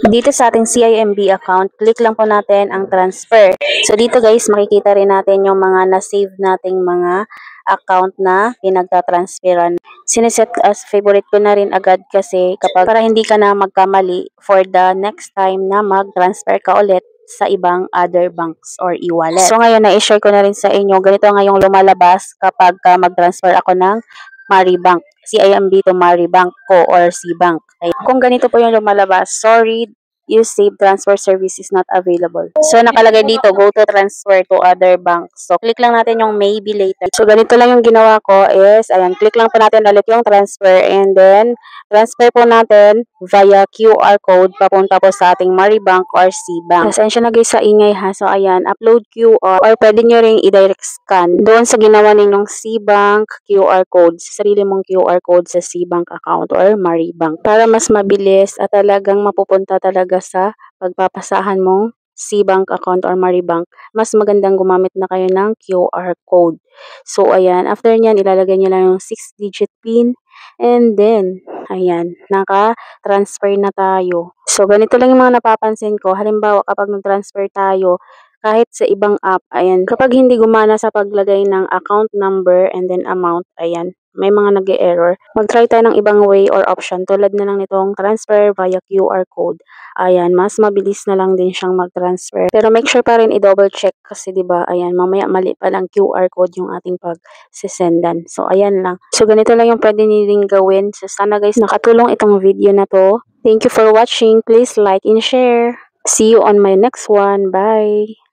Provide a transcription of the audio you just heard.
Dito sa ating CIMB account, click lang po natin ang transfer. So dito guys, makikita rin natin yung mga na-save nating mga account na pinagta-transferan. Sineset as favorite ko na rin agad kasi para hindi ka na magkamali for the next time na mag-transfer ka ulit sa ibang other banks or e-wallet. So ngayon, na-share ko na rin sa inyo. Ganito nga yung lumalabas kapag mag-transfer ako ng Maribank. CIMB to Maribank ko or C-Bank. Kung ganito po yung lumalabas, sorry, use save transfer service is not available. So, nakalagay dito, go to transfer to other banks. So, click lang natin yung maybe later. So, ganito lang yung ginawa ko is, ayan, click lang po natin ulit yung transfer and then, transfer po natin via QR code papunta po sa ating Maribank or C-Bank. Pasensya na guys sa ingay ha. So, ayan, upload QR or pwede nyo ring i-direct scan doon sa ginawa ninyong C-Bank QR code, sarili mong QR code sa C-Bank account or Maribank para mas mabilis at talagang mapupunta talaga sa pagpapasahan mong C-Bank account or Maribank. Mas magandang gumamit na kayo ng QR code. So, ayan, after nyan, ilalagay nyo lang yung 6-digit PIN and then, ayan, naka-transfer na tayo. So, ganito lang yung mga napapansin ko. Halimbawa, kapag nag-transfer tayo, kahit sa ibang app, ayan, kapag hindi gumana sa paglagay ng account number and then amount, ayan, may mga nag-e-error. Mag-try tayo ng ibang way or option tulad na lang nitong transfer via QR code. Ayan, mas mabilis na lang din siyang mag-transfer. Pero make sure pa rin i-double check kasi 'di ba, ayan, mamaya mali pa lang QR code yung ating pag-sesendan. So ayan lang. So ganito lang yung pwede nilang gawin. So sana guys nakatulong itong video na to. Thank you for watching. Please like and share. See you on my next one. Bye.